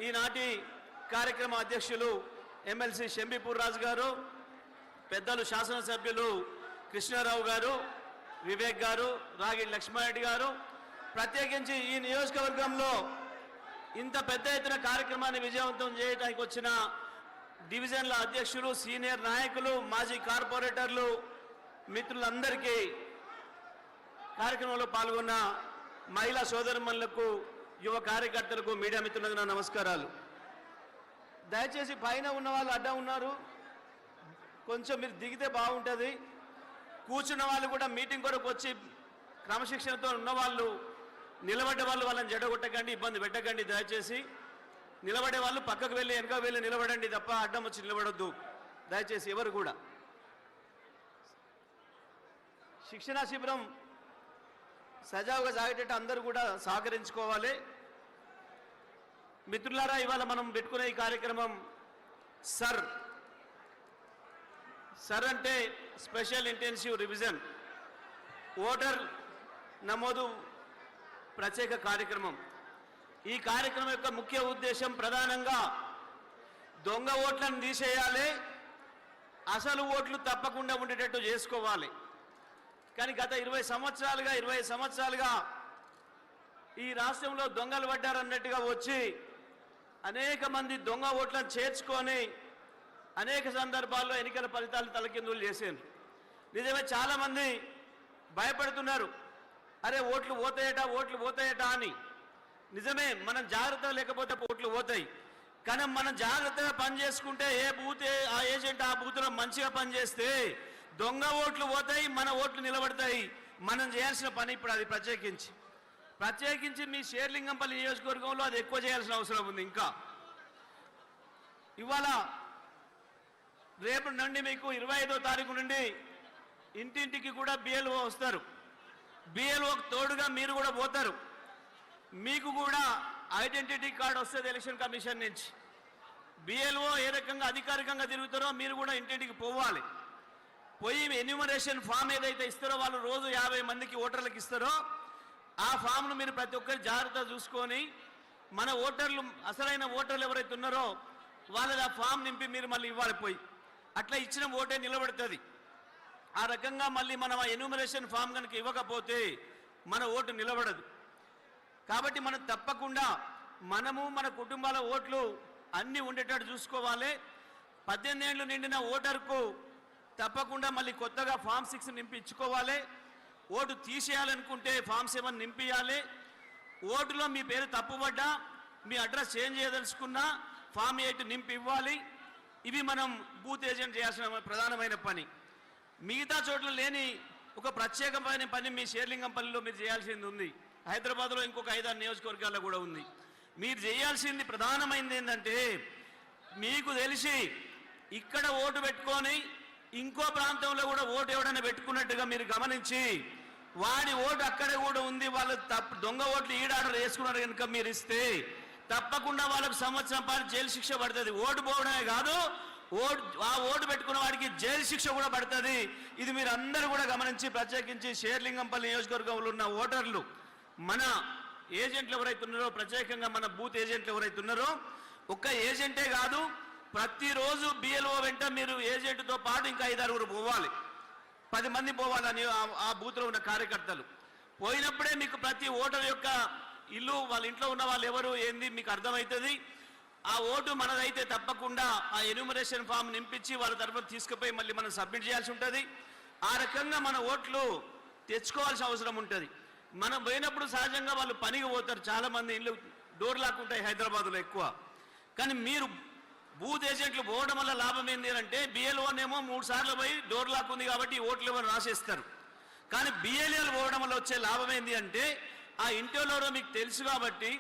ఈనాటి కార్యక్రమ అధ్యక్షులు ఎమ్మెల్సీ షంబీపూర్ రాజు గారు, పెద్దలు శాసనసభ్యులు కృష్ణారావు గారు, వివేక్ గారు, రాగిడి లక్ష్మారెడ్డి గారు, ప్రత్యేకించి ఈ నియోజకవర్గంలో ఇంత పెద్ద ఎత్తున కార్యక్రమాన్ని విజయవంతం చేయడానికి వచ్చిన డివిజన్ల అధ్యక్షులు, సీనియర్ నాయకులు, మాజీ కార్పొరేటర్లు, మిత్రులందరికీ, కార్యక్రమంలో పాల్గొన్న మహిళా సోదరుమణులకు, యువ కార్యకర్తలకు, మీడియా మిత్రులకు నా నమస్కారాలు. దయచేసి పైన ఉన్న వాళ్ళు అడ్డం ఉన్నారు, కొంచెం మీరు దిగితే బాగుంటుంది. కూర్చున్న వాళ్ళు కూడా మీటింగ్ కొరకు వచ్చి క్రమశిక్షణతో ఉన్నవాళ్ళు, నిలబడ్డ వాళ్ళు వాళ్ళని జడగొట్టకండి, ఇబ్బంది పెట్టకండి. దయచేసి నిలబడే వాళ్ళు పక్కకు వెళ్ళి వెనక వెళ్ళి నిలబడండి తప్ప అడ్డం వచ్చి నిలబడొద్దు దయచేసి ఎవరు కూడా. శిక్షణా శిబిరం సజావుగా సాగేటట్టు అందరూ కూడా సహకరించుకోవాలి. మిత్రులారా, ఇవాళ మనం పెట్టుకునే ఈ కార్యక్రమం సర్ అంటే స్పెషల్ ఇంటెన్సివ్ రివిజన్ ఓటర్ నమోదు ప్రత్యేక కార్యక్రమం. ఈ కార్యక్రమం యొక్క ముఖ్య ఉద్దేశం ప్రధానంగా దొంగ ఓట్లను తీసేయాలి, అసలు ఓట్లు తప్పకుండా ఉండేటట్టు చేసుకోవాలి. కానీ గత 20 సంవత్సరాలుగా ఈ రాష్ట్రంలో దొంగలు పడ్డారన్నట్టుగా వచ్చి అనేక మంది దొంగ ఓట్లను చేర్చుకొని అనేక సందర్భాల్లో ఎన్నికల ఫలితాలు తలకిందులు చేశారు. నిజమే, చాలామంది భయపడుతున్నారు, అరే ఓట్లు పోతాయట అని. నిజమే, మనం జాగ్రత్త లేకపోతే ఓట్లు పోతాయి. కానీ మనం జాగ్రత్తగా పనిచేసుకుంటే ఏ బూత్ ఆ ఏజెంట్ ఆ బూత్లో మంచిగా పనిచేస్తే దొంగ ఓట్లు పోతాయి, మన ఓట్లు నిలబడతాయి. మనం చేయాల్సిన పని ఇప్పుడు అది ప్రత్యేకించి మీ షేర్లింగంపల్లి నియోజకవర్గంలో అది ఎక్కువ చేయాల్సిన అవసరం ఉంది. ఇంకా ఇవాళ రేపు నుండి మీకు 25వ తారీఖు నుండి ఇంటింటికి కూడా బిఎల్ఓ వస్తారు. బిఎల్ఓకి తోడుగా మీరు కూడా పోతారు. మీకు కూడా ఐడెంటిటీ కార్డు వస్తుంది ఎలక్షన్ కమిషన్ నుంచి. బిఎల్ఓ ఏ రకంగా అధికారికంగా తిరుగుతారో మీరు కూడా ఇంటింటికి పోవాలి. పోయి ఎన్యూమరేషన్ ఫామ్ ఏదైతే ఇస్తారో వాళ్ళు రోజు 50 మందికి ఓటర్లకు ఇస్తారో ఆ ఫామ్ను మీరు ప్రతి ఒక్కరు జాగ్రత్తగా చూసుకొని, మన ఓటర్లు అసలైన ఓటర్లు ఎవరైతే ఉన్నారో వాళ్ళది ఆ ఫామ్ నింపి మీరు మళ్ళీ ఇవ్వాలి. పోయి అట్లా ఇచ్చిన ఓటే నిలబడుతుంది. ఆ రకంగా మళ్ళీ మనం ఆ ఎన్యూమరేషన్ ఫామ్ కనుక ఇవ్వకపోతే మన ఓటు నిలబడదు. కాబట్టి మనం తప్పకుండా మనము మన కుటుంబాల ఓట్లు అన్నీ ఉండేటట్టు చూసుకోవాలి. 18 ఏళ్ళు నిండిన ఓటర్కు తప్పకుండా మళ్ళీ కొత్తగా ఫామ్ 6 నింపి ఇచ్చుకోవాలి. Vote తీసేయాలనుకుంటే form 7 నింపియాలి. ఓటులో మీ పేరు తప్పుపడ్డా, మీ అడ్రస్ చేంజ్ చేయదలుచుకున్నా ఫామ్ 8 నింపి ఇవ్వాలి. ఇవి మనం బూత్ ఏజెంట్ చేయాల్సిన ప్రధానమైన పని. మిగతా చోట్ల లేని ఒక ప్రత్యేకమైన పని మీ షేర్లింగంపల్లిలో మీరు చేయాల్సింది ఉంది. హైదరాబాద్లో ఇంకొక 5-6 నియోజకవర్గాల్లో కూడా ఉంది. మీరు చేయాల్సింది ప్రధానమైనది ఏంటంటే, మీకు తెలిసి ఇక్కడ ఓటు పెట్టుకొని ఇంకో ప్రాంతంలో కూడా ఓటు ఎవడైనా పెట్టుకున్నట్టుగా మీరు గమనించి వాడి ఓటు అక్కడ కూడా ఉంది, వాళ్ళు దొంగ ఓట్లు ఈడాడలు వేసుకున్నారు కనుక మీరు ఇస్తే తప్పకుండా వాళ్ళకు సంవత్సరం పాటు జైలు శిక్ష పడుతుంది. ఓటు పోవడమే కాదు, ఆ ఓటు పెట్టుకున్న వాడికి జైలు శిక్ష కూడా పడుతుంది. ఇది మీరు అందరూ కూడా గమనించి, ప్రత్యేకించి షేర్లింగంపల్లి నియోజకవర్గంలో ఉన్న ఓటర్లు, మన ఏజెంట్లు ఎవరైతే ఉన్నారో, ప్రత్యేకంగా మన బూత్ ఏజెంట్లు ఎవరైతే ఉన్నారో, ఒక్క ఏజెంటే కాదు ప్రతిరోజు బిఎల్ఓ వెంట మీరు ఏజెంట్తో పాటు ఇంకా 5-6 పోవాలి, 10 మంది పోవాలని ఆ బూత్లో ఉన్న కార్యకర్తలు పోయినప్పుడే మీకు ప్రతి ఓటర్ యొక్క ఇల్లు, వాళ్ళ ఇంట్లో ఉన్న వాళ్ళు ఎవరు ఏంది మీకు అర్థమవుతుంది. ఆ ఓటు మనదైతే తప్పకుండా ఆ ఎన్యూమరేషన్ ఫామ్ నింపించి వాళ్ళ తరఫున తీసుకుపోయి మళ్ళీ మనం సబ్మిట్ చేయాల్సి ఉంటుంది. ఆ రకంగా మన ఓట్లు తెచ్చుకోవాల్సిన అవసరం ఉంటుంది. మనం పోయినప్పుడు సహజంగా వాళ్ళు పనికి పోతారు, చాలామంది ఇల్లు డోర్ లాక్ ఉంటాయి హైదరాబాద్లో ఎక్కువ. కానీ మీరు బూత్ ఏజెంట్లు పోవడం వల్ల లాభం ఏంటి అంటే, బిఎల్ఓనేమో 3 సార్లు పోయి డోర్ లాక్ ఉంది కాబట్టి ఓట్లు ఎవరు రాసేస్తారు. కానీ బిఎల్ఏలు పోవడం వల్ల వచ్చే లాభం ఏంటి అంటే, ఆ ఇంటిలో మీకు తెలుసు కాబట్టి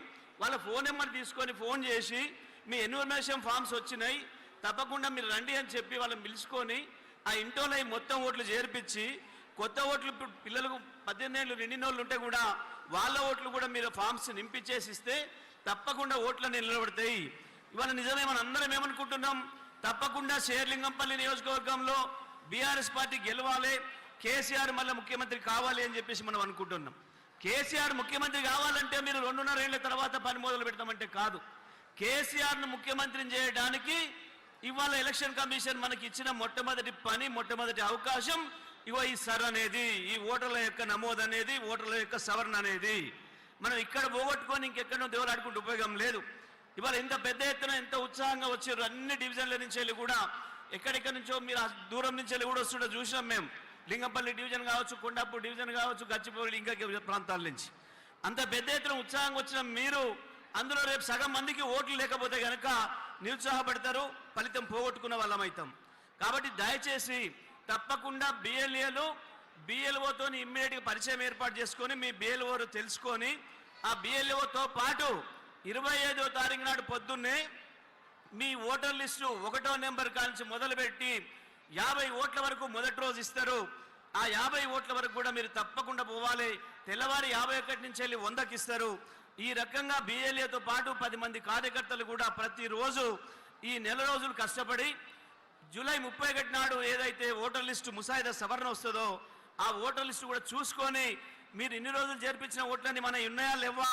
వాళ్ళ ఫోన్ నెంబర్ తీసుకొని ఫోన్ చేసి మీ ఎన్యూమరేషన్ ఫామ్స్ వచ్చినాయి తప్పకుండా మీరు రండి అని చెప్పి వాళ్ళని పిలుచుకొని ఆ ఇంటిలో మొత్తం ఓట్లు చేర్పించి, కొత్త ఓట్లు పిల్లలకు 18 ఏళ్ళు నిండిన వాళ్ళు ఉంటే కూడా వాళ్ళ ఓట్లు కూడా మీరు ఫామ్స్ నింపించేసి ఇస్తే తప్పకుండా ఓట్లను నిలబడతాయి. ఇవాళ నిజమే, మనం అందరం ఏమనుకుంటున్నాం, తప్పకుండా షేర్లింగంపల్లి నియోజకవర్గంలో బీఆర్ఎస్ పార్టీ గెలవాలి, కేసీఆర్ మళ్ళీ ముఖ్యమంత్రి కావాలి అని చెప్పేసి మనం అనుకుంటున్నాం. కేసీఆర్ ముఖ్యమంత్రి కావాలంటే మీరు 2.5 ఏళ్ల తర్వాత పని మొదలు పెడతామంటే కాదు. కేసీఆర్ను ముఖ్యమంత్రిని చేయడానికి ఇవాళ ఎలక్షన్ కమిషన్ మనకి ఇచ్చిన మొట్టమొదటి పని, మొట్టమొదటి అవకాశం ఇగో ఈ సర్ అనేది, ఈ ఓటర్ల యొక్క నమోదు అనేది, ఓటర్ల యొక్క సవరణ అనేది. మనం ఇక్కడ పోగొట్టుకొని ఇంకెక్కడో దేవులాడుకుంటూ ఉపయోగం లేదు. ఇవాళ ఇంత పెద్ద ఎత్తున ఎంత ఉత్సాహంగా వచ్చారు అన్ని డివిజన్ల నుంచి వెళ్ళి కూడా, ఎక్కడెక్కడి నుంచో మీరు ఆ దూరం నుంచి వెళ్ళి కూడా వస్తుంటే చూసినాం మేము. లింగంపల్లి డివిజన్ కావచ్చు, కొండాపూర్ డివిజన్ కావచ్చు, గచ్చిపల్లి ఇంకా ప్రాంతాల నుంచి అంత పెద్ద ఎత్తున ఉత్సాహంగా వచ్చిన మీరు అందులో రేపు సగం మందికి ఓట్లు లేకపోతే కనుక నిరుత్సాహపడతారు, ఫలితం పోగొట్టుకున్న వాళ్ళం అవుతాం. కాబట్టి దయచేసి తప్పకుండా బిఎల్ఓతో ఇమ్మీడియట్గా పరిచయం ఏర్పాటు చేసుకొని మీ బిఎల్ఓ తెలుసుకొని ఆ బిఎల్ఓతో పాటు 25వ తారీఖు నాడు పొద్దున్నే మీ ఓటర్ లిస్టు 1వ నెంబర్ కాంచి మొదలుపెట్టి 50 ఓట్ల వరకు మొదటి రోజు ఇస్తారు. ఆ 50 ఓట్ల వరకు కూడా మీరు తప్పకుండా పోవాలి. తెల్లవారి 51 నుంచి వెళ్ళి 100కి ఇస్తారు. ఈ రకంగా బిఎల్ఏతో పాటు 10 మంది కార్యకర్తలు కూడా ప్రతిరోజు ఈ నెల రోజులు కష్టపడి జూలై 31 నాడు ఏదైతే ఓటర్ లిస్టు ముసాయిదా సవరణ వస్తుందో ఆ ఓటర్ లిస్టు కూడా చూసుకొని మీరు ఇన్ని రోజులు జరిపించిన ఓట్లన్నీ మన ఉన్నాయా లేవా,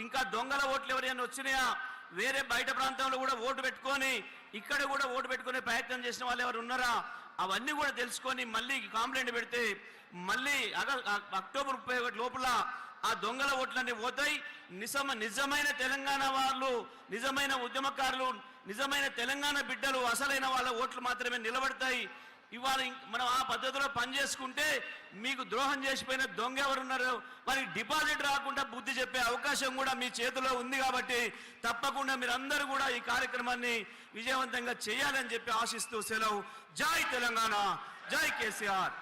ఇంకా దొంగల ఓట్లు ఎవరైనా వచ్చినాయా, వేరే బయట ప్రాంతంలో కూడా ఓటు పెట్టుకొని ఇక్కడ కూడా ఓటు పెట్టుకునే ప్రయత్నం చేసిన వాళ్ళు ఎవరు ఉన్నారా, అవన్నీ కూడా తెలుసుకొని మళ్ళీ కంప్లైంట్ పెడితే మళ్ళీ అక్టోబర్ 31 లోపల ఆ దొంగల ఓట్లన్నీ పోతాయి. నిజమైన తెలంగాణ వాళ్ళు, నిజమైన ఉద్యమకారులు, నిజమైన తెలంగాణ బిడ్డలు, అసలైన వాళ్ళ ఓట్లు మాత్రమే నిలబడతాయి. ఇవాళ మనం ఆ పద్ధతిలో పనిచేసుకుంటే మీకు ద్రోహం చేసిపోయిన దొంగ ఎవరున్నారు వారికి డిపాజిట్ రాకుండా బుద్ధి చెప్పే అవకాశం కూడా మీ చేతిలో ఉంది. కాబట్టి తప్పకుండా మీరందరూ కూడా ఈ కార్యక్రమాన్ని విజయవంతంగా చేయాలని చెప్పి ఆశిస్తూ సెలవు. జై తెలంగాణ, జై కేసీఆర్.